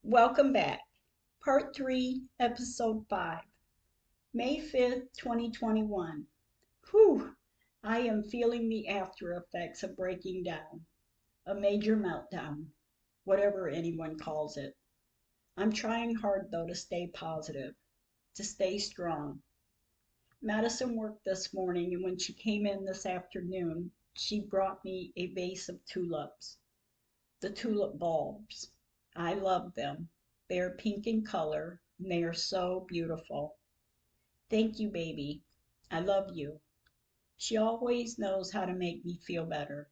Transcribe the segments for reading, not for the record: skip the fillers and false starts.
Welcome back. Part 3, Episode 5, May 5th, 2021. Whew, I am feeling the after effects of breaking down. A major meltdown, whatever anyone calls it. I'm trying hard, though, to stay positive, to stay strong. Madison worked this morning, and when she came in this afternoon, she brought me a vase of tulips. The tulip bulbs. I love them. They are pink in color, and they are so beautiful. Thank you, baby. I love you. She always knows how to make me feel better.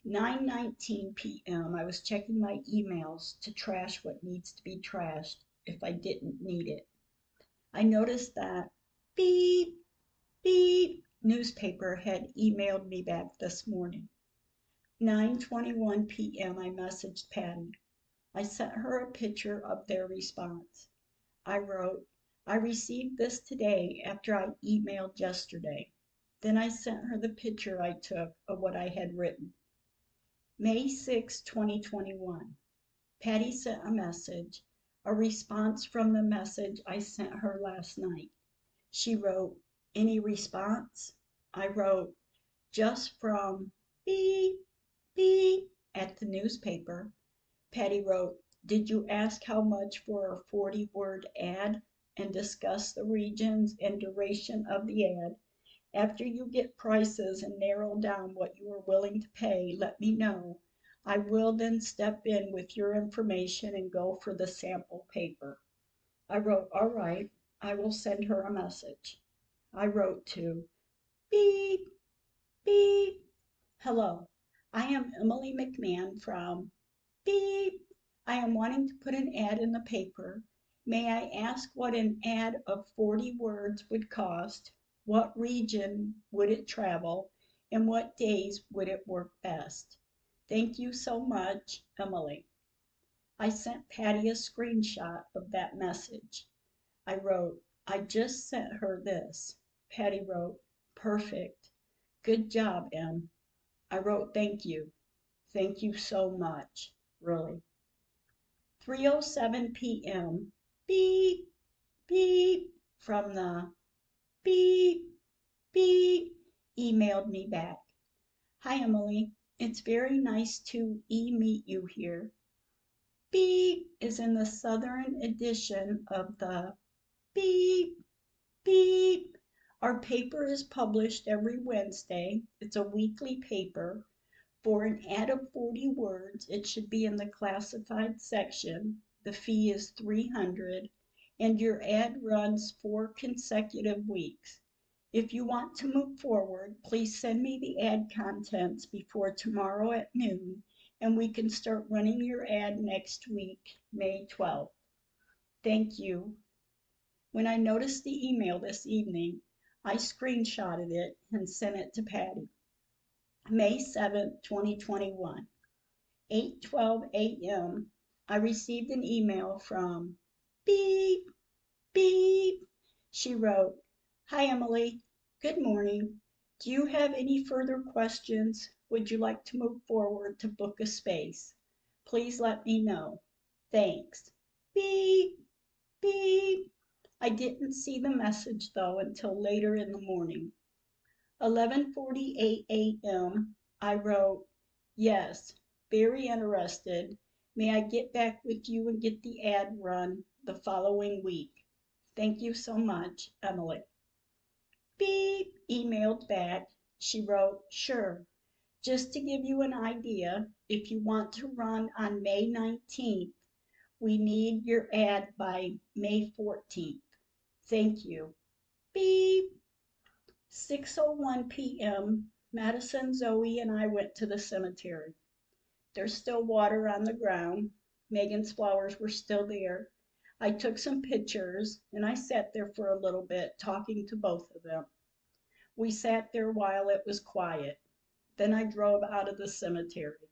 9:19 p.m. I was checking my emails to trash what needs to be trashed if I didn't need it. I noticed that beep, beep newspaper had emailed me back this morning. 9:21 p.m. I messaged Patty. I sent her a picture of their response. I wrote, I received this today after I emailed yesterday. Then I sent her the picture I took of what I had written. May 6, 2021. Patty sent a message, a response from the message I sent her last night. She wrote, any response? I wrote, just from beep, beep at the newspaper. Patty wrote, did you ask how much for a 40-word ad and discuss the regions and duration of the ad? After you get prices and narrow down what you are willing to pay, let me know. I will then step in with your information and go for the sample paper. I wrote, all right, I will send her a message. I wrote to beep, beep. Hello, I am Emily McMahon from beep. I am wanting to put an ad in the paper. May I ask what an ad of 40 words would cost? What region would it travel? And what days would it work best? Thank you so much, Emily. I sent Patty a screenshot of that message. I wrote, I just sent her this. Patty wrote, perfect. Good job, Em. I wrote, thank you. Thank you so much, really. 3:07 p.m. Beep, beep from the beep, beep emailed me back. Hi, Emily. It's very nice to meet you here. Beep is in the southern edition of the beep, beep. Our paper is published every Wednesday. It's a weekly paper. For an ad of 40 words, it should be in the classified section. The fee is $300, and your ad runs 4 consecutive weeks. If you want to move forward, please send me the ad contents before tomorrow at noon, and we can start running your ad next week, May 12th. Thank you. When I noticed the email this evening, I screenshotted it and sent it to Patty. May 7th, 2021, 8:12 a.m. I received an email from beep, beep. She wrote, hi, Emily. Good morning. Do you have any further questions? Would you like to move forward to book a space? Please let me know. Thanks. Beep, beep. I didn't see the message, though, until later in the morning. 11:48 a.m. I wrote, yes, very interested. May I get back with you and get the ad run the following week? Thank you so much, Emily. Beep emailed back. She wrote, sure. Just to give you an idea, if you want to run on May 19th, we need your ad by May 14th. Thank you. Beep. 6:01 p.m. Madison, Zoe, and I went to the cemetery. There's still water on the ground. Megan's flowers were still there. I took some pictures, and I sat there for a little bit talking to both of them. We sat there while it was quiet. Then I drove out of the cemetery.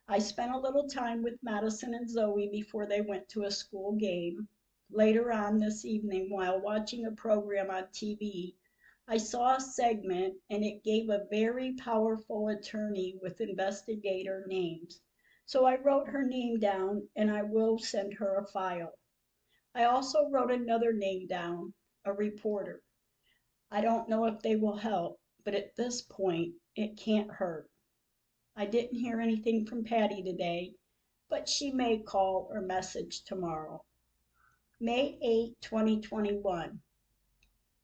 I spent a little time with Madison and Zoe before they went to a school game. Later on this evening, while watching a program on TV, I saw a segment and it gave a very powerful attorney with investigator names. So I wrote her name down and I will send her a file. I also wrote another name down, a reporter. I don't know if they will help, but at this point, it can't hurt. I didn't hear anything from Patty today, but she may call or message tomorrow. May 8, 2021,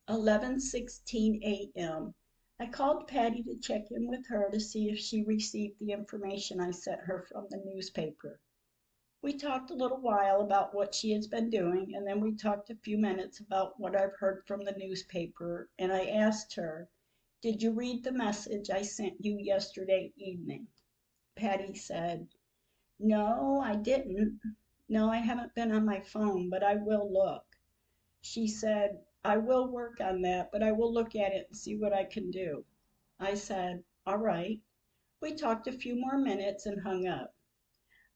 11:16 a.m. I called Patty to check in with her to see if she received the information I sent her from the newspaper. We talked a little while about what she has been doing, and then we talked a few minutes about what I've heard from the newspaper, and I asked her, "Did you read the message I sent you yesterday evening?" Patty said, "No, I didn't. No, I haven't been on my phone, but I will look." She said, "I will work on that, but I will look at it and see what I can do." I said, "All right." We talked a few more minutes and hung up.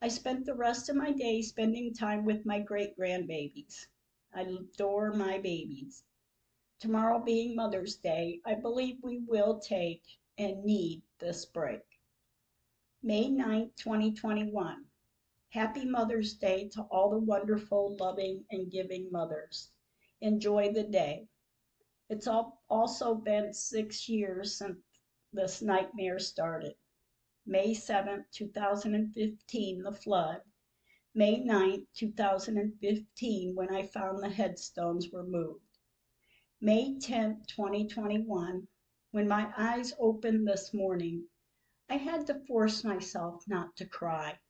I spent the rest of my day spending time with my great-grandbabies. I adore my babies. Tomorrow being Mother's Day, I believe we will take and need this break. May 9th, 2021. Happy Mother's Day to all the wonderful, loving, and giving mothers. Enjoy the day. It's also been 6 years since this nightmare started. May 7th, 2015, the flood. May 9th, 2015, when I found the headstones were moved. May 10th, 2021, when my eyes opened this morning, I had to force myself not to cry.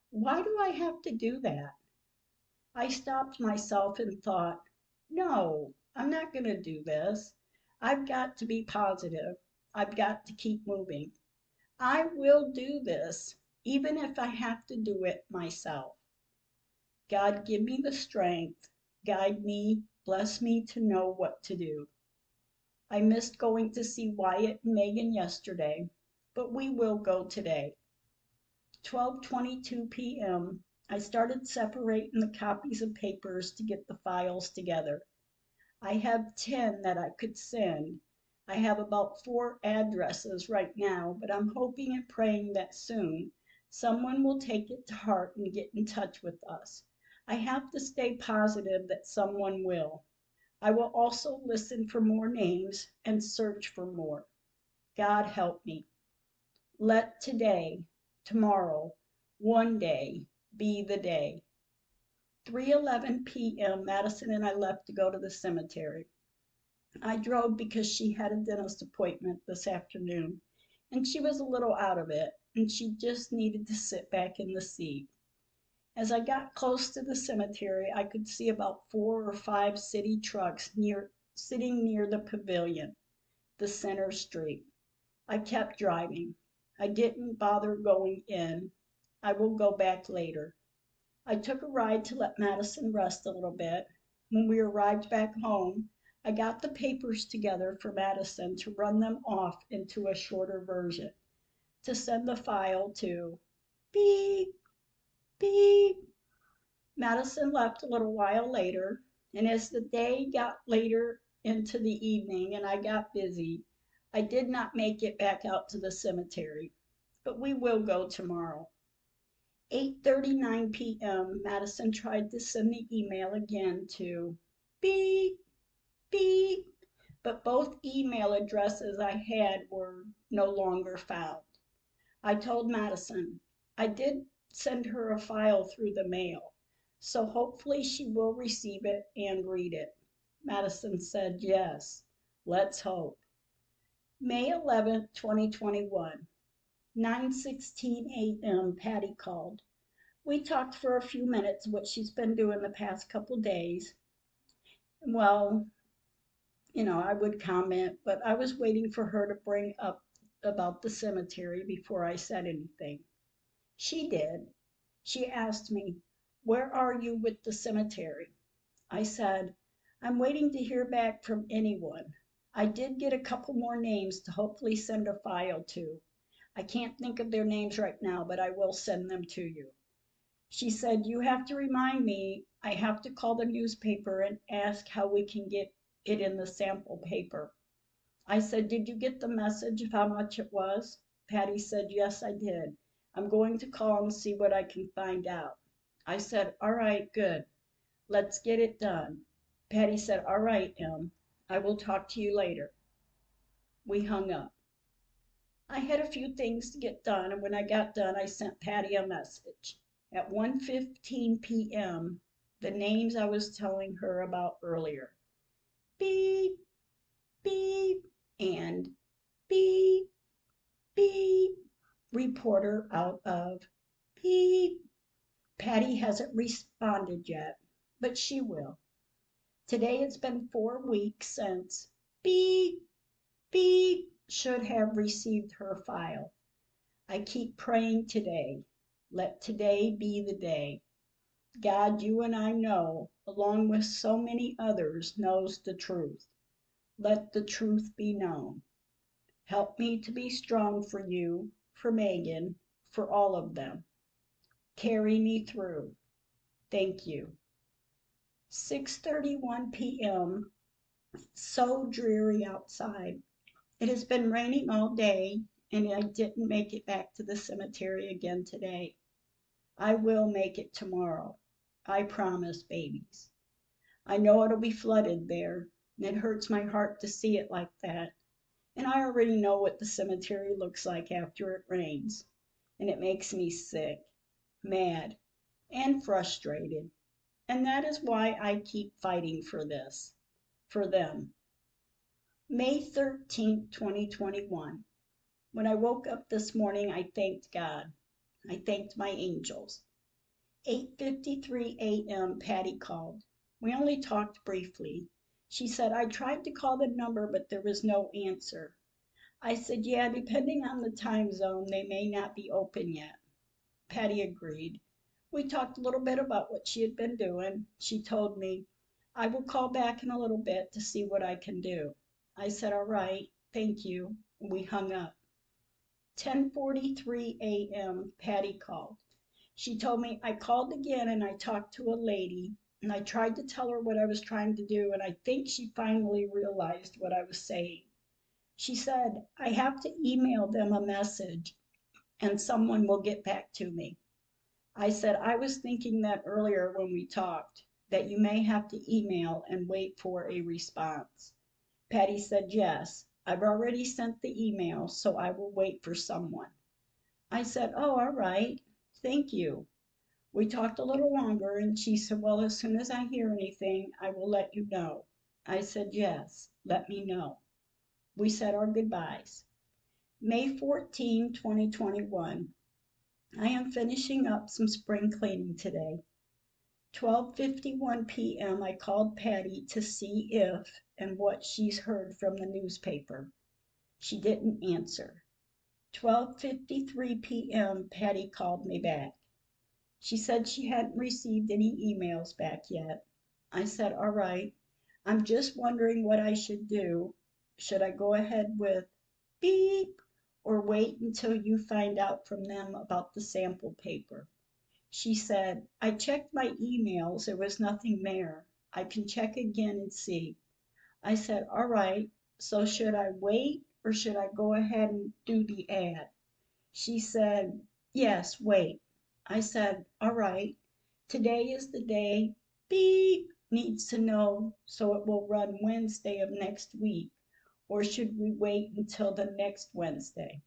Why do I have to do that? I stopped myself and thought, no, I'm not going to do this. I've got to be positive. I've got to keep moving. I will do this, even if I have to do it myself. God, give me the strength, guide me, bless me to know what to do. I missed going to see Wyatt and Megan yesterday, but we will go today. 12:22 p.m. I started separating the copies of papers to get the files together. I have 10 that I could send. I have about 4 addresses right now, but I'm hoping and praying that soon someone will take it to heart and get in touch with us. I have to stay positive that someone will. I will also listen for more names and search for more. God help me. Let today, tomorrow, one day be the day. 3:11 p.m. Madison and I left to go to the cemetery. I drove because she had a dentist appointment this afternoon, and she was a little out of it, and she just needed to sit back in the seat. As I got close to the cemetery, I could see about 4 or 5 city trucks sitting near the pavilion, the center street. I kept driving. I didn't bother going in. I will go back later. I took a ride to let Madison rest a little bit. When we arrived back home, I got the papers together for Madison to run them off into a shorter version, to send the file to beep, beep. Madison left a little while later, and as the day got later into the evening and I got busy, I did not make it back out to the cemetery, but we will go tomorrow. 8:39 p.m. Madison tried to send the email again to beep, beep, but both email addresses I had were no longer found. I told Madison I did send her a file through the mail, so hopefully she will receive it and read it. Madison said yes. Let's hope. May 11th, 2021, 9:16 a.m. Patty called. We talked for a few minutes what she's been doing the past couple days. Well, I would comment, but I was waiting for her to bring up about the cemetery before I said anything. She did. She asked me, "Where are you with the cemetery?" I said, "I'm waiting to hear back from anyone. I did get a couple more names to hopefully send a file to. I can't think of their names right now, but I will send them to you." She said, "You have to remind me. I have to call the newspaper and ask how we can get it in the sample paper." I said, "Did you get the message of how much it was?" Patty said, "Yes, I did. I'm going to call and see what I can find out. I said, all right, good. Let's get it done. Patty said, all right, Em. I will talk to you later. We hung up. I had a few things to get done, and when I got done, I sent Patty a message. At 1:15 p.m., the names I was telling her about earlier. Beep, beep, and beep, beep. Reporter out of beep. Patty hasn't responded yet, but she will. Today it's been 4 weeks since beep, beep should have received her file. I keep praying today. Let today be the day. God, you and I know, along with so many others, knows the truth. Let the truth be known. Help me to be strong for you, for Megan, for all of them. Carry me through. Thank you. 6:31 p.m. So dreary outside. It has been raining all day, and I didn't make it back to the cemetery again today. I will make it tomorrow. I promise, babies. I know it'll be flooded there, and it hurts my heart to see it like that. And I already know what the cemetery looks like after it rains, and it makes me sick, mad, and frustrated. And that is why I keep fighting for this, for them. May 13th, 2021. When I woke up this morning, I thanked God. I thanked my angels. 8:53 a.m. Patty called. We only talked briefly. She said, I tried to call the number, but there was no answer. I said, yeah, depending on the time zone, they may not be open yet. Patty agreed. We talked a little bit about what she had been doing. She told me, I will call back in a little bit to see what I can do. I said, all right, thank you. We hung up. 10:43 a.m. Patty called. She told me, I called again and I talked to a lady and I tried to tell her what I was trying to do, and I think she finally realized what I was saying. She said, I have to email them a message and someone will get back to me. I said, I was thinking that earlier when we talked, that you may have to email and wait for a response. Patty said, yes, I've already sent the email, so I will wait for someone. I said, oh, all right, thank you. We talked a little longer and she said, well, as soon as I hear anything, I will let you know. I said, yes, let me know. We said our goodbyes. May 14, 2021. I am finishing up some spring cleaning today. 12:51 p.m. I called Patty to see if and what she's heard from the newspaper. She didn't answer. 12:53 p.m. Patty called me back. She said she hadn't received any emails back yet. I said, all right, I'm just wondering what I should do. Should I go ahead with beep or wait until you find out from them about the sample paper? She said, I checked my emails. There was nothing there. I can check again and see. I said, all right, so should I wait or should I go ahead and do the ad? She said, yes, wait. I said, all right, today is the day beep needs to know, so it will run Wednesday of next week, or should we wait until the next Wednesday?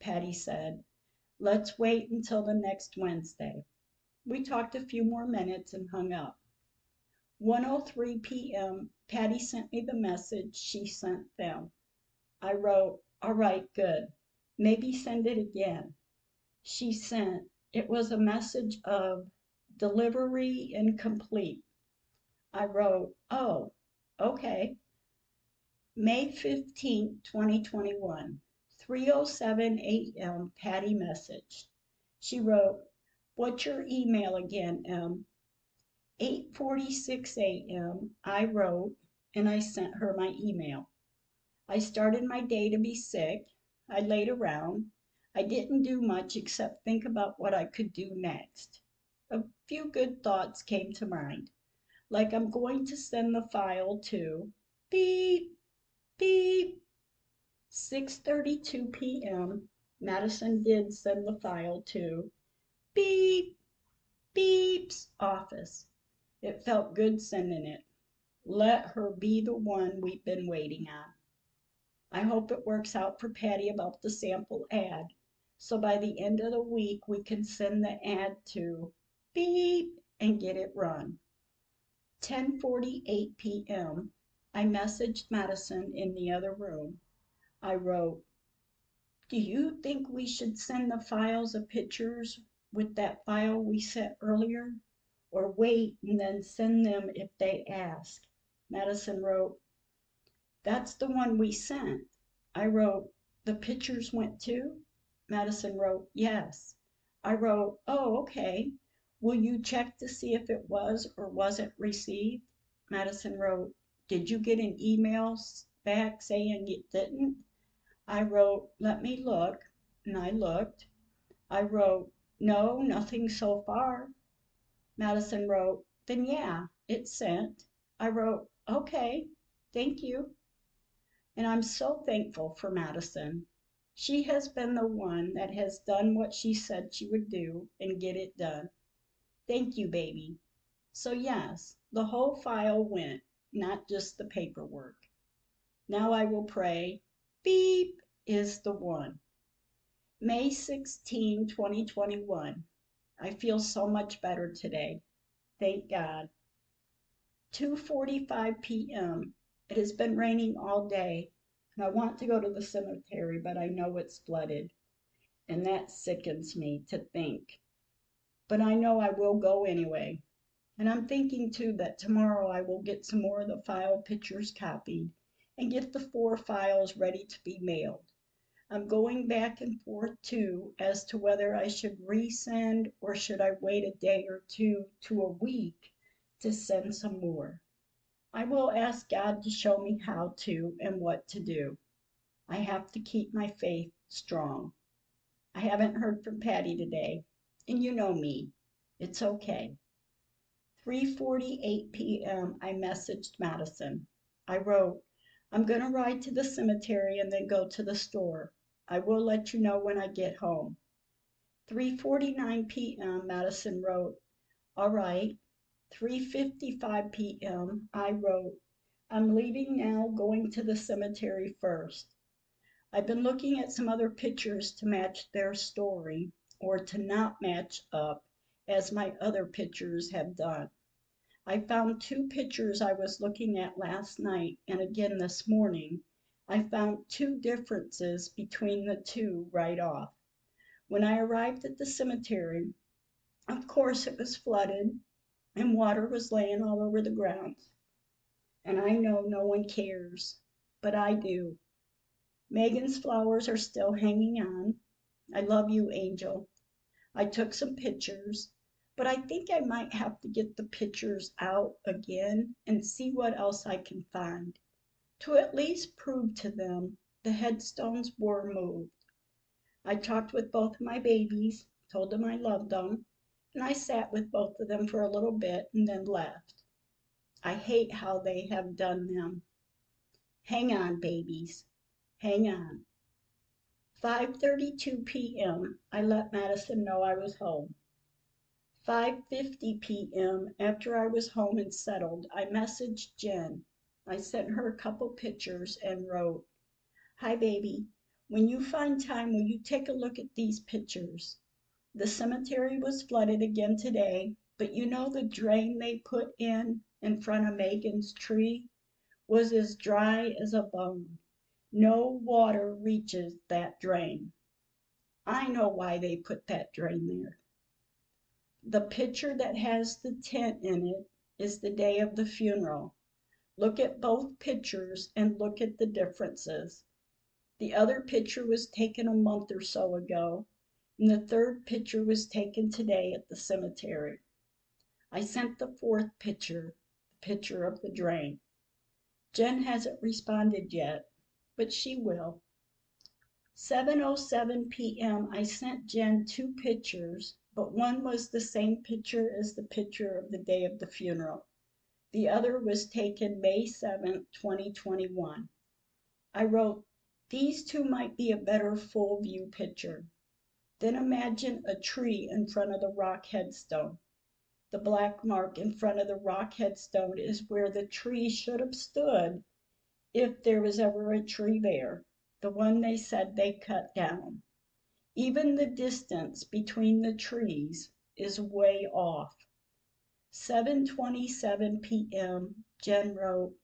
Patty said, let's wait until the next Wednesday. We talked a few more minutes and hung up. 1:03 p.m. Patty sent me the message she sent them. I wrote, all right, good. Maybe send it again. She sent, it was a message of delivery incomplete. I wrote, oh, okay. May 15th, 2021, 3:07 a.m. Patty messaged. She wrote, what's your email again, Em? 8:46 a.m. I wrote and I sent her my email. I started my day to be sick. I laid around. I didn't do much except think about what I could do next. A few good thoughts came to mind, like I'm going to send the file to beep, beep. 6:32 p.m. Madison did send the file to Beep Beep's office. It felt good sending it. Let her be the one we've been waiting on. I hope it works out for Patty about the sample ad, so by the end of the week we can send the ad to Beep and get it run. 10:48 p.m. I messaged Madison in the other room. I wrote, "Do you think we should send the files of pictures with that file we sent earlier, or wait and then send them if they ask?" Madison wrote, "That's the one we sent." I wrote, "The pictures went too?" Madison wrote, "Yes." I wrote, "Oh, okay. Will you check to see if it was or wasn't received?" Madison wrote, "Did you get an email back saying it didn't?" I wrote, "Let me look," and I looked. I wrote, "No, nothing so far." Madison wrote, "Then yeah, it's sent." I wrote, "Okay, thank you." And I'm so thankful for Madison. She has been the one that has done what she said she would do and get it done. Thank you, baby. So yes, the whole file went, not just the paperwork. Now I will pray. Beep is the one. May 16, 2021. I feel so much better today. Thank God. 2:45 p.m. It has been raining all day, and I want to go to the cemetery, but I know it's flooded, and that sickens me to think. But I know I will go anyway. And I'm thinking too that tomorrow I will get some more of the file pictures copied and get the 4 files ready to be mailed. I'm going back and forth too as to whether I should resend or should I wait a day or two to a week to send some more. I will ask God to show me how to and what to do. I have to keep my faith strong. I haven't heard from Patty today, and you know me. It's okay. 3:48 p.m. I messaged Madison. I wrote, "I'm going to ride to the cemetery and then go to the store. I will let you know when I get home." 3:49 p.m. Madison wrote, "All right." 3:55 p.m. I wrote, "I'm leaving now, going to the cemetery first." I've been looking at some other pictures to match their story or to not match up as my other pictures have done. I found 2 pictures I was looking at last night and again this morning. I found 2 differences between the 2 right off. When I arrived at the cemetery, of course it was flooded and water was laying all over the grounds. And I know no one cares, but I do. Megan's flowers are still hanging on. I love you, Angel. I took some pictures, but I think I might have to get the pictures out again and see what else I can find, to at least prove to them the headstones were moved. I talked with both of my babies, told them I loved them, and I sat with both of them for a little bit and then left. I hate how they have done them. Hang on, babies. Hang on. 5:32 p.m. I let Madison know I was home. 5:50 p.m. after I was home and settled, I messaged Jen. I sent her a couple pictures and wrote, "Hi baby, when you find time, will you take a look at these pictures? The cemetery was flooded again today, but you know the drain they put in front of Megan's tree was as dry as a bone. No water reaches that drain. I know why they put that drain there. The picture that has the tent in it is the day of the funeral. Look at both pictures and look at the differences. The other picture was taken a month or so ago, and the third picture was taken today at the cemetery. I sent the 4th picture, the picture of the drain. Jen hasn't responded yet, but she will. 7:07 p.m. I sent Jen 2 pictures, but one was the same picture as the picture of the day of the funeral. The other was taken May 7th, 2021. I wrote, These two might be a better full view picture. Then imagine a tree in front of the rock headstone. The black mark in front of the rock headstone is where the tree should have stood if there was ever a tree there, the one they said they cut down. Even the distance between the trees is way off. 7:27 p.m. Jen wrote,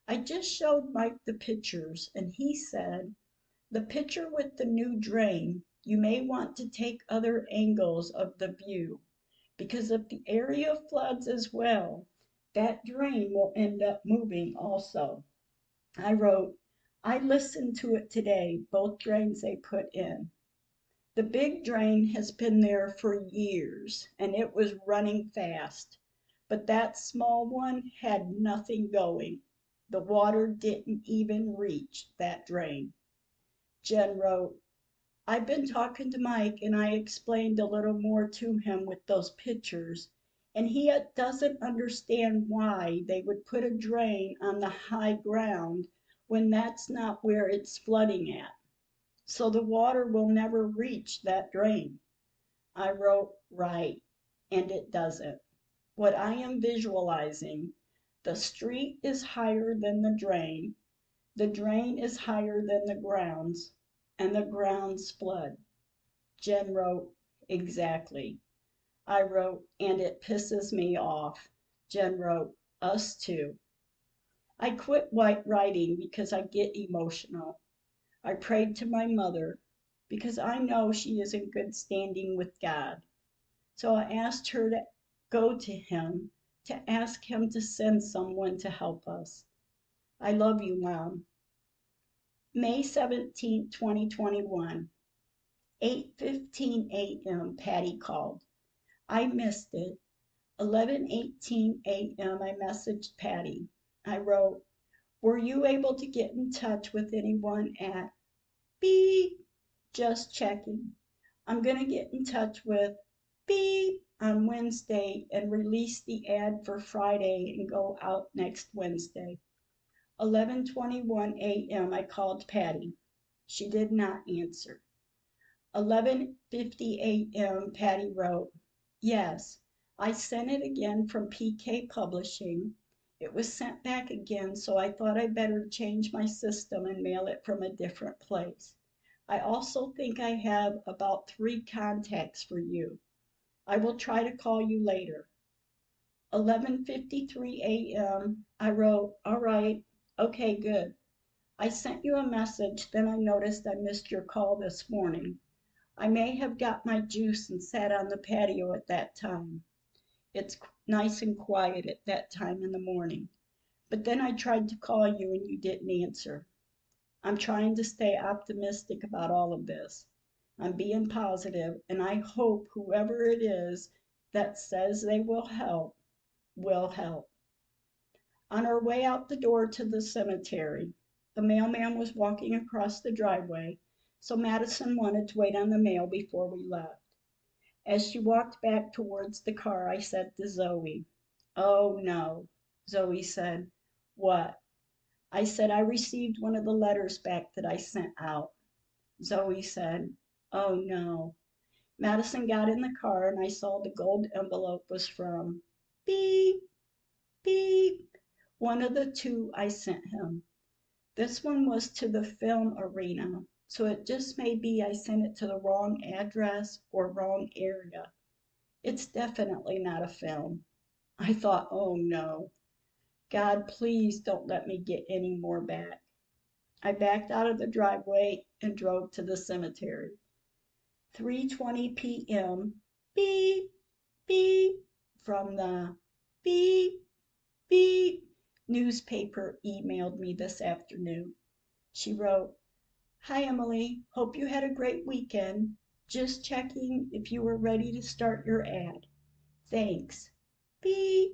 I just showed Mike the pictures and he said, the picture with the new drain, you may want to take other angles of the view because if the area floods as well, that drain will end up moving also. I wrote, I listened to it today, both drains they put in. The big drain has been there for years and it was running fast, but that small one had nothing going. The water didn't even reach that drain. Jen wrote, I've been talking to Mike and I explained a little more to him with those pictures, and he doesn't understand why they would put a drain on the high ground when that's not where it's flooding at. So the water will never reach that drain. I wrote, right, and it doesn't. What I am visualizing, the street is higher than the drain is higher than the grounds, and the grounds flood. Jen wrote, exactly. I wrote, and it pisses me off. Jen wrote, us too. I quit writing because I get emotional. I prayed to my mother because I know she is in good standing with God. So I asked her to go to him to ask him to send someone to help us. I love you, Mom. May 17, 2021, 8:15 a.m. Patty called. I missed it. 11:18 a.m. I messaged Patty. I wrote, were you able to get in touch with anyone at beep? Just checking. I'm going to get in touch with beep on Wednesday and release the ad for Friday and go out next Wednesday. 11:21 a.m. I called Patty. She did not answer. 11:50 a.m. Patty wrote, yes, I sent it again from PK Publishing. It was sent back again, so I thought I better change my system and mail it from a different place. I also think I have about 3 contacts for you. I will try to call you later. 11:53 a.m. I wrote, all right, okay, good. I sent you a message, then I noticed I missed your call this morning. I may have got my juice and sat on the patio at that time. It's nice and quiet at that time in the morning. But then I tried to call you and you didn't answer. I'm trying to stay optimistic about all of this. I'm being positive, and I hope whoever it is that says they will help will help. On our way out the door to the cemetery, the mailman was walking across the driveway, so Madison wanted to wait on the mail before we left. As she walked back towards the car, I said to Zoe, oh no. Zoe said, what? I said, I received one of the letters back that I sent out. Zoe said, oh no. Madison got in the car and I saw the gold envelope was from beep, beep, one of the 2 I sent him. This one was to the film arena, so it just may be I sent it to the wrong address or wrong area. It's definitely not a film. I thought, oh no. God, please don't let me get any more back. I backed out of the driveway and drove to the cemetery. 3:20 p.m. Beep, beep, from the beep, beep newspaper emailed me this afternoon. She wrote, hi Emily, hope you had a great weekend. Just checking if you were ready to start your ad. Thanks. Beep,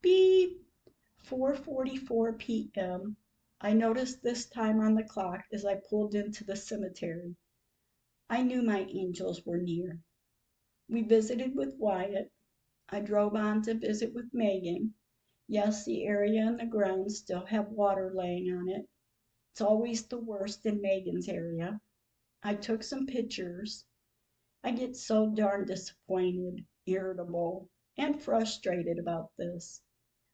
beep. 4:44 p.m. I noticed this time on the clock as I pulled into the cemetery. I knew my angels were near. We visited with Wyatt. I drove on to visit with Megan. Yes, the area and the grounds still have water laying on it. It's always the worst in Megan's area. I took some pictures. I get so darn disappointed, irritable, and frustrated about this.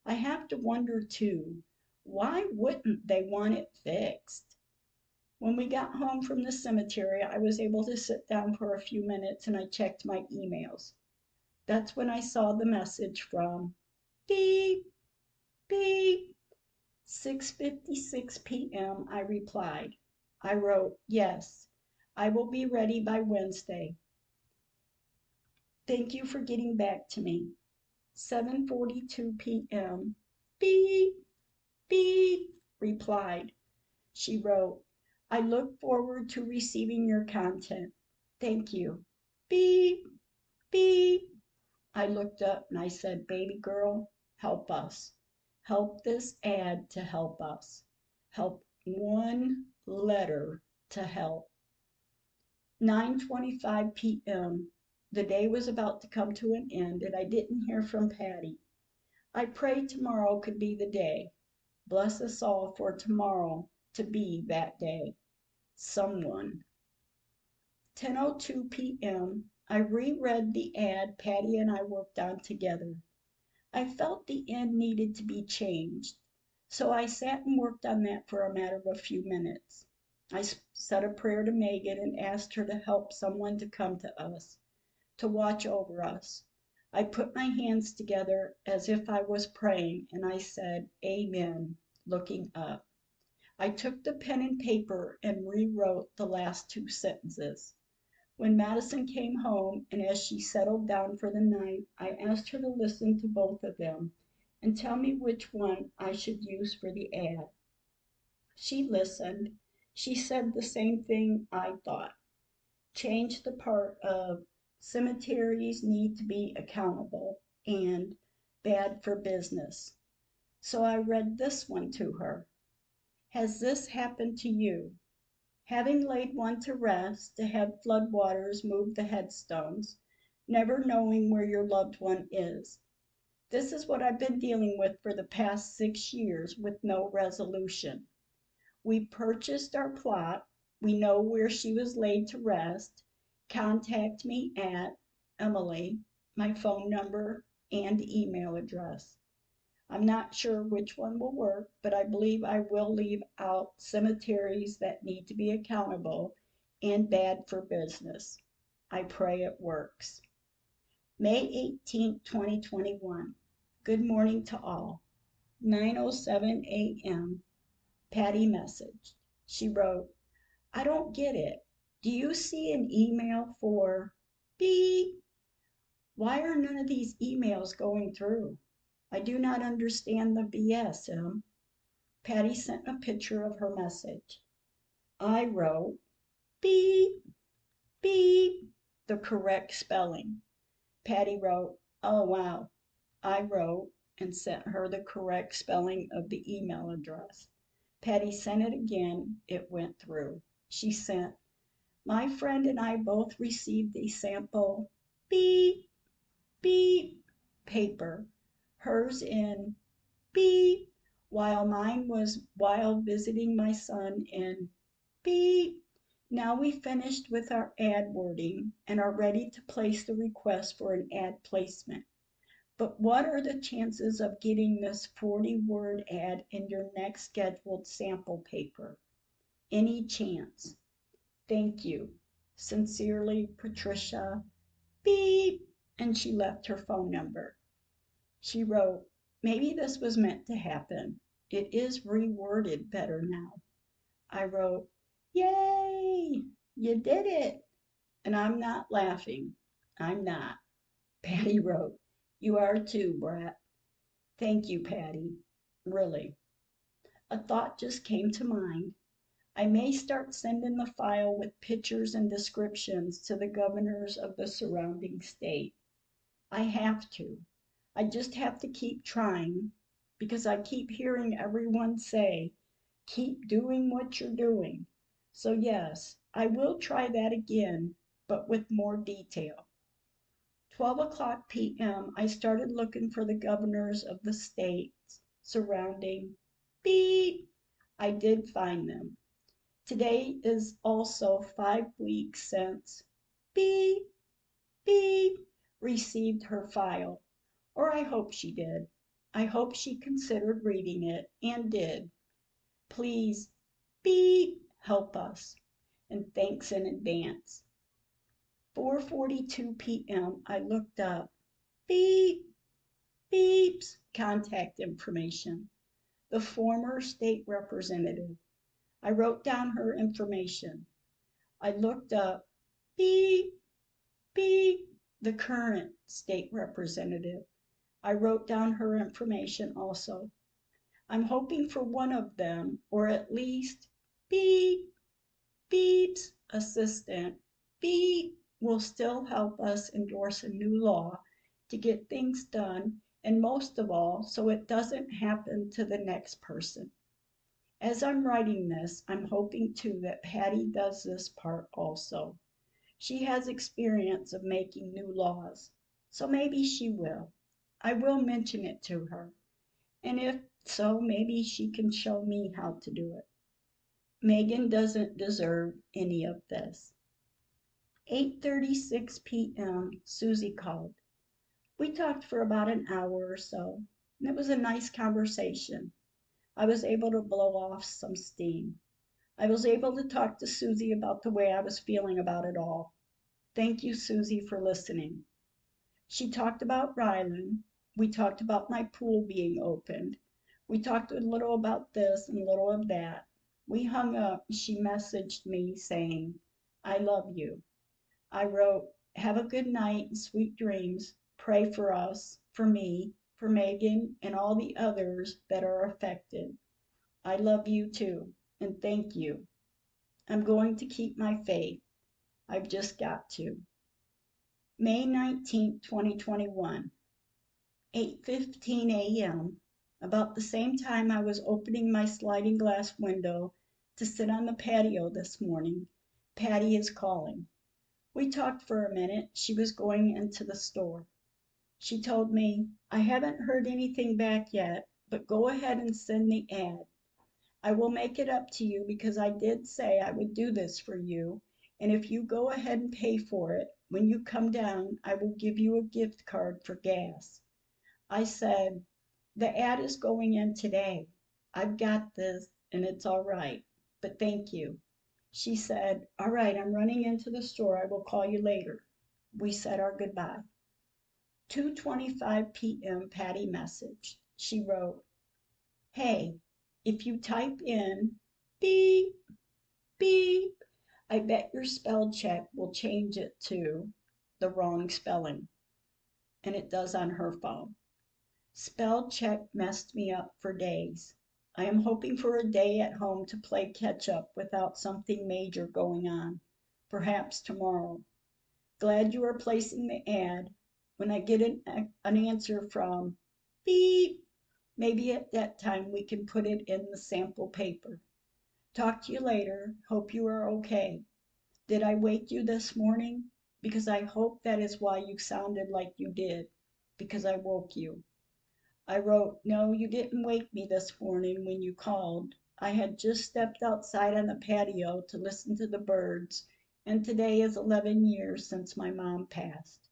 I have to wonder too, why wouldn't they want it fixed? When we got home from the cemetery, I was able to sit down for a few minutes and I checked my emails. That's when I saw the message from beep, beep. 6:56 p.m. I replied. I wrote, yes, I will be ready by Wednesday. Thank you for getting back to me. 7:42 p.m. Beep, beep, replied. She wrote, I look forward to receiving your content. Thank you. Beep, beep. I looked up and I said, baby girl, help us. Help this ad to help us. Help one letter to help. 9:25 p.m. The day was about to come to an end and I didn't hear from Patty. I pray tomorrow could be the day. Bless us all for tomorrow to be that day. Someone. 10:02 p.m. I reread the ad Patty and I worked on together. I felt the end needed to be changed, so I sat and worked on that for a matter of a few minutes. I said a prayer to Megan and asked her to help someone to come to us, to watch over us. I put my hands together as if I was praying, and I said, Amen, looking up. I took the pen and paper and rewrote the last two sentences. When Madison came home, and as she settled down for the night, I asked her to listen to both of them and tell me which one I should use for the ad. She listened. She said the same thing I thought. Change the part of cemeteries need to be accountable and bad for business. So I read this one to her. Has this happened to you? Having laid one to rest, to have floodwaters move the headstones, never knowing where your loved one is. This is what I've been dealing with for the past 6 years with no resolution. We purchased our plot. We know where she was laid to rest. Contact me at Emily, my phone number and email address. I'm not sure which one will work, but I believe I will leave out cemeteries that need to be accountable and bad for business. I pray it works. May 18th, 2021. Good morning to all. 9:07 a.m. Patty messaged. She wrote, I don't get it. Do you see an email for beep? Why are none of these emails going through? I do not understand the BS, Em. Patty sent a picture of her message. I wrote, beep, beep, the correct spelling. Patty wrote, oh wow. I wrote and sent her the correct spelling of the email address. Patty sent it again. It went through. She sent, my friend and I both received a sample beep, beep paper. Hers in beep, while mine was while visiting my son in beep. Now we finished with our ad wording and are ready to place the request for an ad placement. But what are the chances of getting this 40-word ad in your next scheduled sample paper? Any chance? Thank you. Sincerely, Patricia. Beep. And she left her phone number. She wrote, maybe this was meant to happen. It is reworded better now. I wrote, yay, you did it. And I'm not laughing. I'm not. Patty wrote, you are too, Brat. Thank you, Patty. Really. A thought just came to mind. I may start sending the file with pictures and descriptions to the governors of the surrounding state. I have to. I just have to keep trying because I keep hearing everyone say, keep doing what you're doing. So yes, I will try that again, but with more detail. 12:00 p.m. I started looking for the governors of the states surrounding beep. I did find them. Today is also 5 weeks since beep, beep received her file, or I hope she did. I hope she considered reading it and did. Please, beep, help us. And thanks in advance. 4:42 p.m. I looked up. Beep, beep's contact information. The former state representative. I wrote down her information. I looked up. Beep, beep, the current state representative. I wrote down her information also. I'm hoping for one of them, or at least beep, beep's assistant, beep, will still help us endorse a new law to get things done, and most of all, so it doesn't happen to the next person. As I'm writing this, I'm hoping too that Patty does this part also. She has experience of making new laws, so maybe she will. I will mention it to her, and if so, maybe she can show me how to do it. Megan doesn't deserve any of this. 8:36 p.m. Susie called. We talked for about an hour or so, and it was a nice conversation. I was able to blow off some steam. I was able to talk to Susie about the way I was feeling about it all. Thank you, Susie, for listening. She talked about Rylan. We talked about my pool being opened. We talked a little about this and a little of that. We hung up. She messaged me saying, I love you. I wrote, have a good night and sweet dreams. Pray for us, for me, for Megan, and all the others that are affected. I love you too, and thank you. I'm going to keep my faith. I've just got to. May 19th, 2021, 8:15 a.m. About the same time I was opening my sliding glass window to sit on the patio this morning, Patty is calling. We talked for a minute. She was going into the store. She told me, I haven't heard anything back yet, but go ahead and send the ad. I will make it up to you because I did say I would do this for you, and if you go ahead and pay for it, when you come down, I will give you a gift card for gas. I said, the ad is going in today. I've got this, and it's all right, but thank you. She said, all right, I'm running into the store. I will call you later. We said our goodbye. 2:25 p.m. Patty messaged. She wrote, hey, if you type in beep, beep, I bet your spell check will change it to the wrong spelling. And it does on her phone. Spell check messed me up for days. I am hoping for a day at home to play catch up without something major going on. Perhaps tomorrow. Glad you are placing the ad. When I get an answer from beep, maybe at that time we can put it in the sample paper. Talk to you later. Hope you are okay. Did I wake you this morning? Because I hope that is why you sounded like you did, because I woke you. I wrote, no, you didn't wake me this morning when you called. I had just stepped outside on the patio to listen to the birds, and today is 11 years since my mom passed.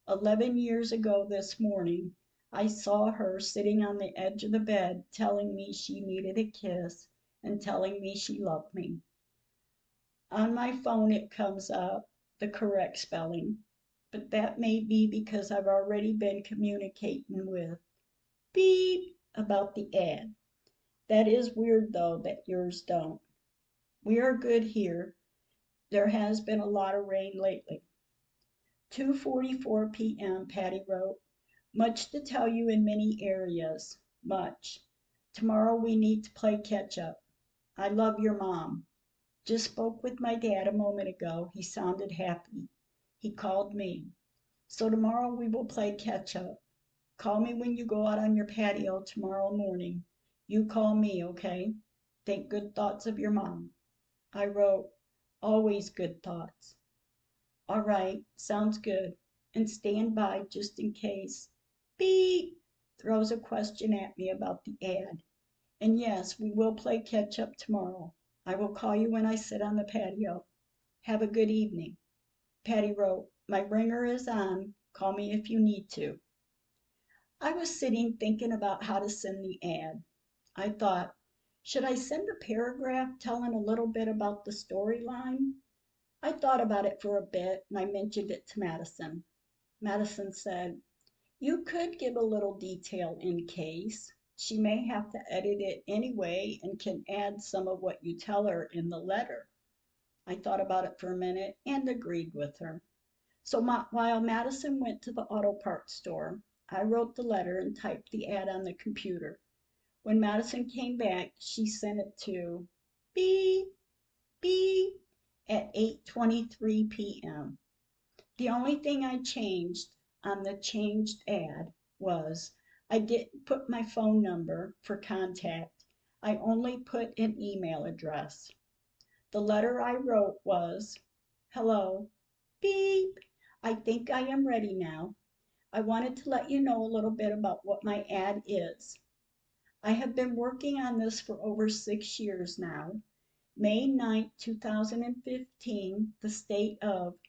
11 years ago this morning, I saw her sitting on the edge of the bed telling me she needed a kiss and telling me she loved me. On my phone it comes up, the correct spelling, but that may be because I've already been communicating with beep about the ad. That is weird though that yours don't. We are good here. There has been a lot of rain lately. 2:44 p.m. Patty wrote, much to tell you in many areas. Much. Tomorrow we need to play catch up. I love your mom. Just spoke with my dad a moment ago. He sounded happy. He called me. So tomorrow we will play catch up. Call me when you go out on your patio tomorrow morning. You call me, okay? Think good thoughts of your mom. I wrote, always good thoughts. All right, sounds good. And stand by just in case beep throws a question at me about the ad. And yes, we will play catch up tomorrow. I will call you when I sit on the patio. Have a good evening." Patty wrote, "My ringer is on. Call me if you need to." I was sitting thinking about how to send the ad. I thought, should I send a paragraph telling a little bit about the storyline? I thought about it for a bit and I mentioned it to Madison. Madison said, "You could give a little detail in case. She may have to edit it anyway and can add some of what you tell her in the letter." I thought about it for a minute and agreed with her. So while Madison went to the auto parts store, I wrote the letter and typed the ad on the computer. When Madison came back, she sent it to beep, beep at 8:23 p.m. The only thing I changed on the changed ad was I didn't put my phone number for contact. I only put an email address. The letter I wrote was, "Hello, beep. I think I am ready now. I wanted to let you know a little bit about what my ad is. I have been working on this for over 6 years now. May 9th, 2015, the state of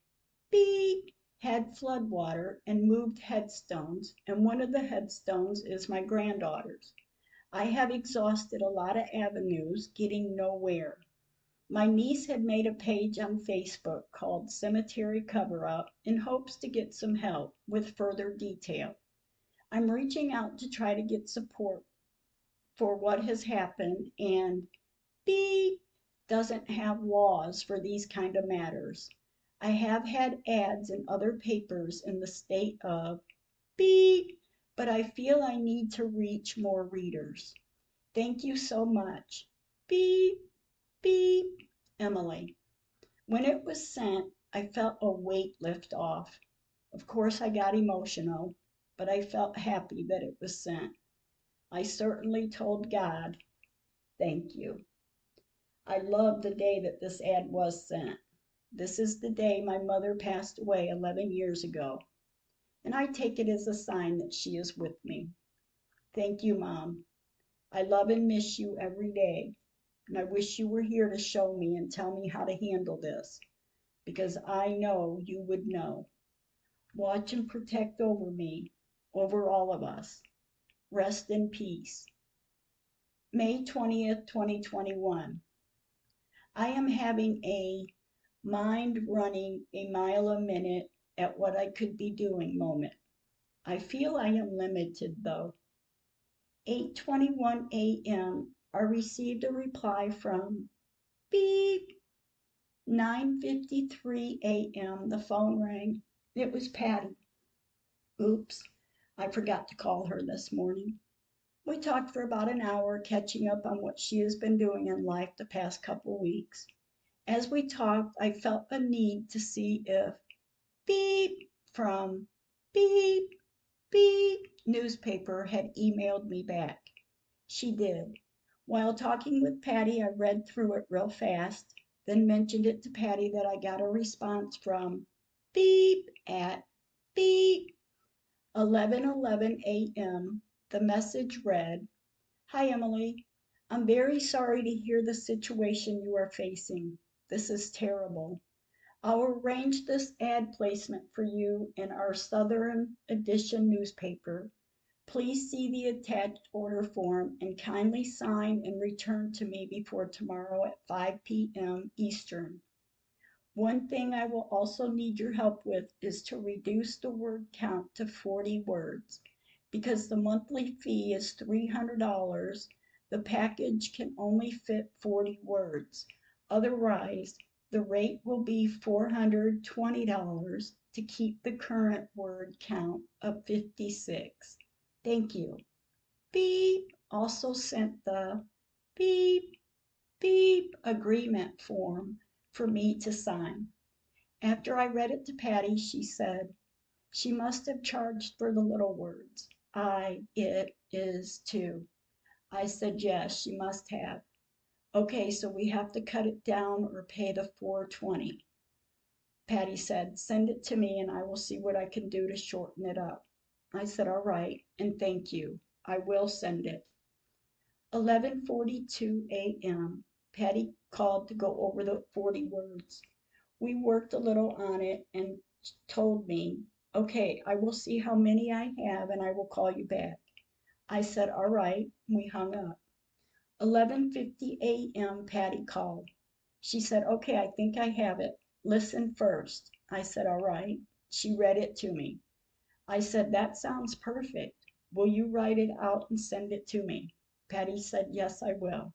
beep had floodwater and moved headstones, and one of the headstones is my granddaughter's. I have exhausted a lot of avenues, getting nowhere. My niece had made a page on Facebook called Cemetery Cover Up in hopes to get some help with further detail. I'm reaching out to try to get support for what has happened, and beep doesn't have laws for these kind of matters. I have had ads in other papers in the state of beep, but I feel I need to reach more readers. Thank you so much. Beep, beep, Emily." When it was sent, I felt a weight lift off. Of course, I got emotional, but I felt happy that it was sent. I certainly told God, "Thank you." I love the day that this ad was sent. This is the day my mother passed away 11 years ago, and I take it as a sign that she is with me. Thank you, Mom. I love and miss you every day, and I wish you were here to show me and tell me how to handle this, because I know you would know. Watch and protect over me, over all of us. Rest in peace. May 20th, 2021. I am having a mind running a mile a minute at what I could be doing moment. I feel I am limited though. 8:21 a.m. I received a reply from beep. 9:53 a.m. the phone rang. It was Patty. Oops, I forgot to call her this morning. We talked for about an hour, catching up on what she has been doing in life the past couple weeks. As we talked, I felt a need to see if beep from beep, beep newspaper had emailed me back. She did. While talking with Patty, I read through it real fast, then mentioned it to Patty that I got a response from beep at beep 11:11 a.m. The message read, "Hi Emily, I'm very sorry to hear the situation you are facing. This is terrible. I'll arrange this ad placement for you in our Southern Edition newspaper. Please see the attached order form and kindly sign and return to me before tomorrow at 5 p.m. Eastern. One thing I will also need your help with is to reduce the word count to 40 words. Because the monthly fee is $300, the package can only fit 40 words. Otherwise, the rate will be $420 to keep the current word count of 56. Thank you." Beep also sent the beep, beep agreement form for me to sign. After I read it to Patty, she said she must have charged for the little words. It is too. I said yes, she must have. Okay, so we have to cut it down or pay the $420. Patty said, "Send it to me and I will see what I can do to shorten it up." I said, "All right, and thank you. I will send it." 11:42 a.m. Patty called to go over the 40 words. We worked a little on it and told me, okay, I will see how many I have and I will call you back. I said, all right. We hung up. 11:50 a.m. Patty called. She said, okay, I think I have it. Listen first. I said, all right. She read it to me. I said, that sounds perfect. Will you write it out and send it to me? Patty said, yes, I will.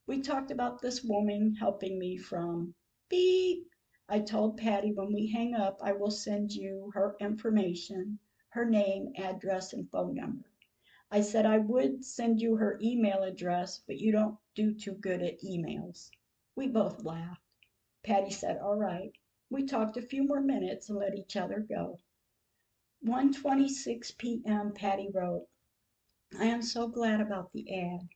We talked about this woman helping me from beep. I told Patty when we hang up, I will send you her information, her name, address, and phone number. I said I would send you her email address, but you don't do too good at emails. We both laughed. Patty said, all right. We talked a few more minutes and let each other go. 1:26 p.m. Patty wrote, I am so glad about the ad.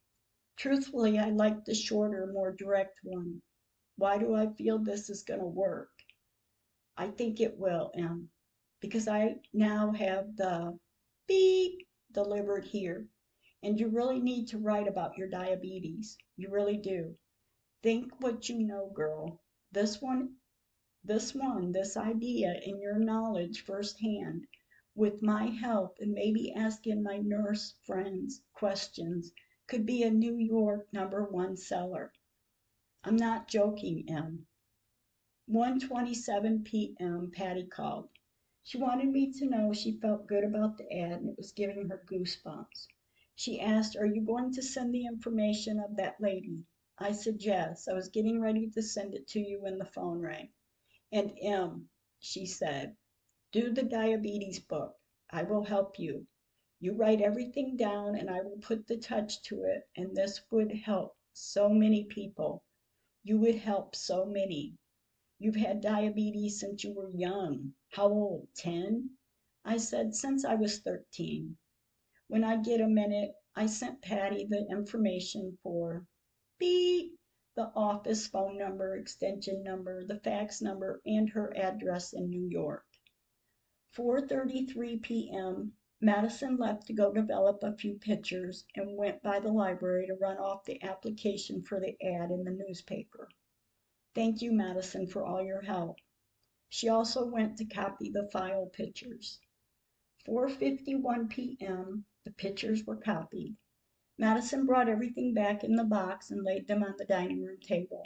Truthfully, I like the shorter, more direct one. Why do I feel this is going to work? I think it will, Em, because I now have the beep delivered here. And you really need to write about your diabetes. You really do. Think what you know, girl. This this idea in your knowledge firsthand, with my help and maybe asking my nurse friends questions, could be a New York #1 seller. I'm not joking, Em. 1:27 p.m. Patty called. She wanted me to know she felt good about the ad and it was giving her goosebumps. She asked, are you going to send the information of that lady? I said yes. I was getting ready to send it to you when the phone rang. And she said, do the diabetes book. I will help you. You write everything down and I will put the touch to it, and this would help so many people. You would help so many. You've had diabetes since you were young. How old? 10? I said, since I was 13. When I get a minute, I sent Patty the information for beep, the office phone number, extension number, the fax number, and her address in New York. 4:33 p.m. Madison left to go develop a few pictures and went by the library to run off the application for the ad in the newspaper. Thank you, Madison, for all your help. She also went to copy the file pictures. 4:51 p.m. The pictures were copied. Madison brought everything back in the box and laid them on the dining room table.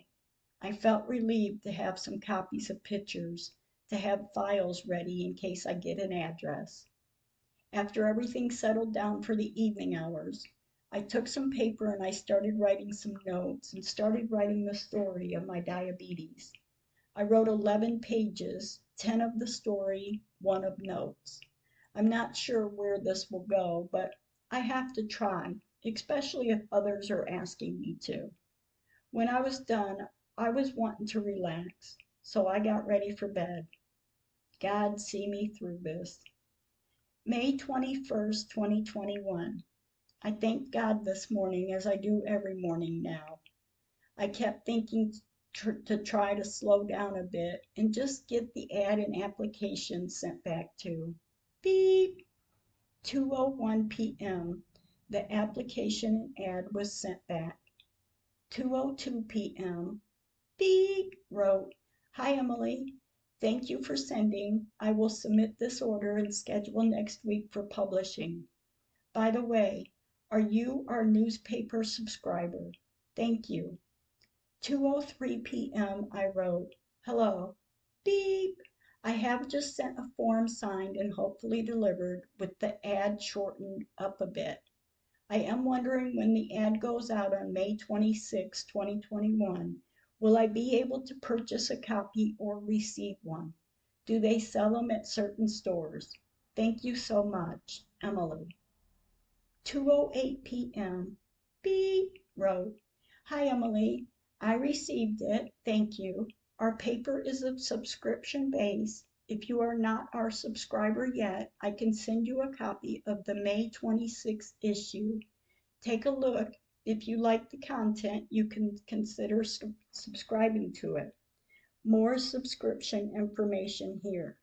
I felt relieved to have some copies of pictures, to have files ready in case I get an address. After everything settled down for the evening hours, I took some paper and I started writing some notes and started writing the story of my diabetes. I wrote 11 pages, 10 of the story, 1 of notes. I'm not sure where this will go, but I have to try, especially if others are asking me to. When I was done, I was wanting to relax, so I got ready for bed. God see me through this. May 21st, 2021. I thank God this morning as I do every morning now. I kept thinking to try to slow down a bit and just get the ad and application sent back to beep. 2:01 p.m. The application and ad was sent back. 2:02 p.m. beep wrote, hi Emily, thank you for sending. I will submit this order and schedule next week for publishing. By the way, are you our newspaper subscriber? Thank you. 2:03 p.m. I wrote, hello, beep. I have just sent a form signed and hopefully delivered with the ad shortened up a bit. I am wondering when the ad goes out on May 26, 2021, will I be able to purchase a copy or receive one? Do they sell them at certain stores? Thank you so much, Emily. 2:08 p.m. beep wrote, hi Emily, I received it, thank you. Our paper is a subscription base. If you are not our subscriber yet, I can send you a copy of the May 26th issue. Take a look. If you like the content, you can consider subscribing to it. More subscription information here.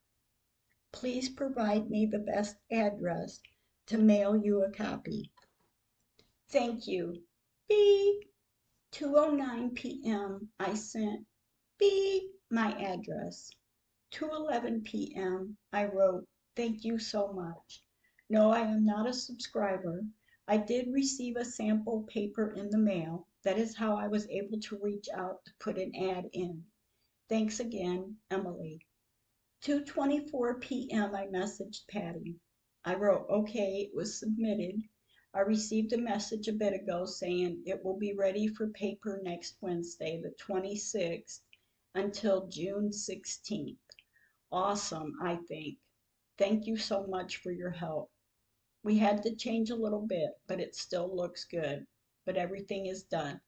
Please provide me the best address to mail you a copy. Thank you. beep. 2:09 p.m. I sent beep my address. 2:11 p.m. I wrote, "Thank you so much. No, I am not a subscriber. I did receive a sample paper in the mail. That is how I was able to reach out to put an ad in. Thanks again, Emily." 2:24 p.m. I messaged Patty. I wrote, "Okay, it was submitted. I received a message a bit ago saying it will be ready for paper next Wednesday, the 26th, until June 16th. Awesome, I think. Thank you so much for your help. We had to change a little bit, but it still looks good. But everything is done."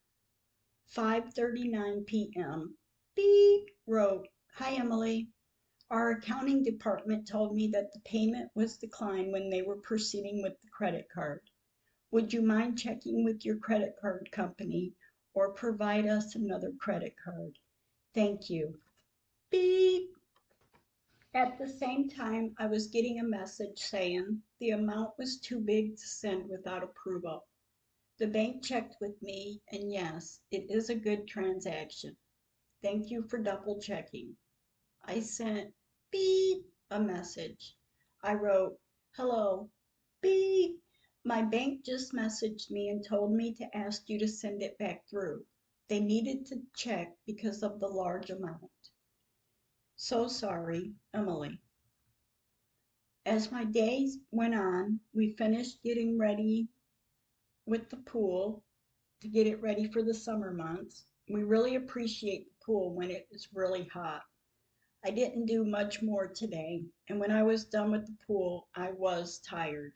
5:39 p.m. Beep wrote, "Hi, Emily. Our accounting department told me that the payment was declined when they were proceeding with the credit card. Would you mind checking with your credit card company or provide us another credit card? Thank you." Beep. At the same time, I was getting a message saying the amount was too big to send without approval. The bank checked with me, and yes, it is a good transaction. Thank you for double checking. I sent beep a message. I wrote, "Hello, beep. My bank just messaged me and told me to ask you to send it back through. They needed to check because of the large amount. So sorry, Emily." As my days went on, we finished getting ready with the pool to get it ready for the summer months. We really appreciate the pool when it is really hot. I didn't do much more today, and when I was done with the pool, I was tired.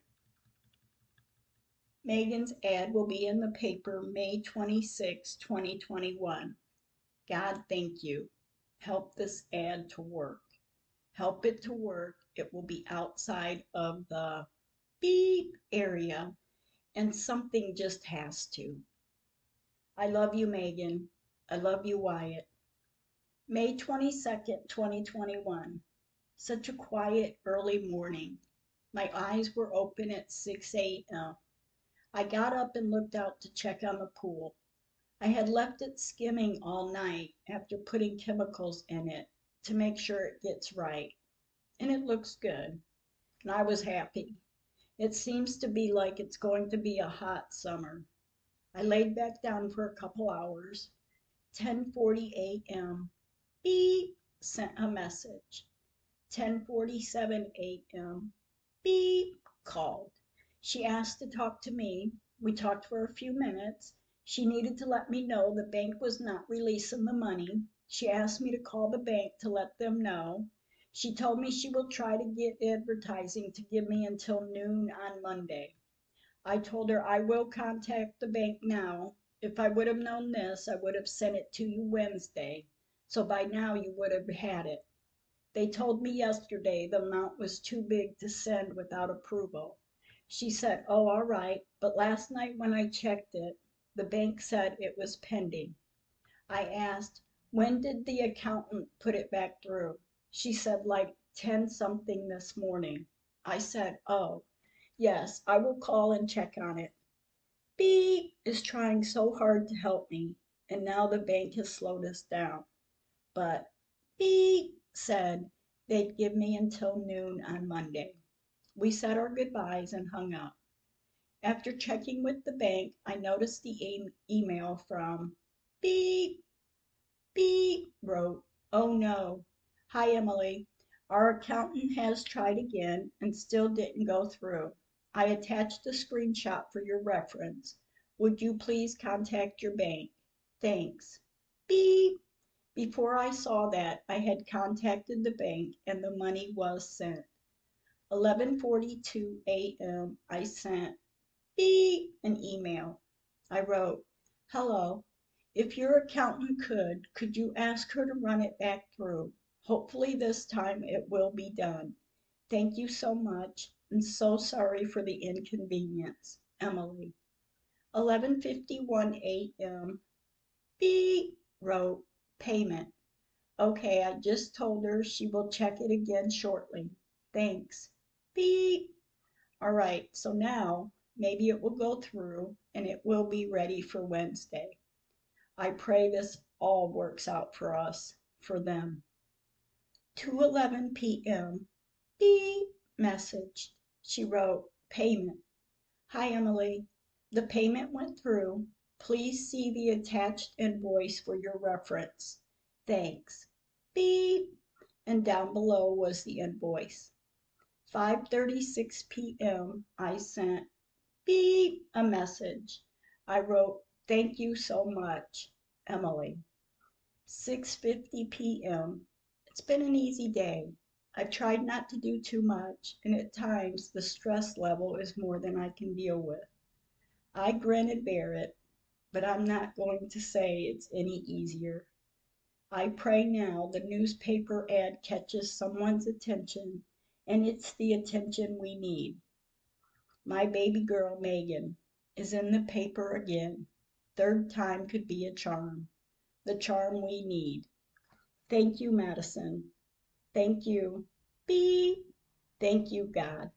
Megan's ad will be in the paper May 26, 2021. God, thank you. Help this ad to work. Help it to work. It will be outside of the beep area, and something just has to. I love you, Megan. I love you, Wyatt. May 22nd, 2021. Such a quiet early morning. My eyes were open at 6 a.m. I got up and looked out to check on the pool. I had left it skimming all night after putting chemicals in it to make sure it gets right. And it looks good. And I was happy. It seems to be like it's going to be a hot summer. I laid back down for a couple hours. 10:40 a.m. Beep sent a message. 10:47 a.m. Beep called. She asked to talk to me. We talked for a few minutes. She needed to let me know the bank was not releasing the money. She asked me to call the bank to let them know. She told me she will try to get advertising to give me until noon on Monday. I told her I will contact the bank now. If I would have known this, I would have sent it to you Wednesday, so by now you would have had it. They told me yesterday the amount was too big to send without approval. She said, "Oh, all right," but last night when I checked it, the bank said it was pending. I asked, "When did the accountant put it back through?" She said, like 10 something this morning. I said, "Oh, yes, I will call and check on it." Beep is trying so hard to help me, and now the bank has slowed us down. But Beep said they'd give me until noon on Monday. We said our goodbyes and hung up. After checking with the bank, I noticed the email from Beep. Beep wrote, "Oh no. Hi, Emily. Our accountant has tried again and still didn't go through. I attached a screenshot for your reference. Would you please contact your bank? Thanks." Beep. Before I saw that, I had contacted the bank and the money was sent. 11:42 a.m. I sent beep an email. I wrote, "Hello. If your accountant could you ask her to run it back through? Hopefully this time it will be done. Thank you so much and so sorry for the inconvenience. Emily." 11:51 a.m. Beep wrote, "Payment. Okay, I just told her she will check it again shortly. Thanks. Beep." All right, so now Maybe it will go through and it will be ready for Wednesday. I pray this all works out for us, for them. 2:11 p.m. Beep message. She wrote, payment. Hi, Emily. The payment went through. Please see the attached invoice for your reference. Thanks. Beep. And down below was the invoice. 5:36 p.m. I sent beep a message. I wrote, thank you so much, Emily. 6:50 p.m. It's been an easy day. I've tried not to do too much, and at times the stress level is more than I can deal with. I grin and bear it, but I'm not going to say it's any easier. I pray now the newspaper ad catches someone's attention, and it's the attention we need. My baby girl, Megan, is in the paper again. Third time could be a charm, the charm we need. Thank you, Madison. Thank you. Beep. Thank you, God.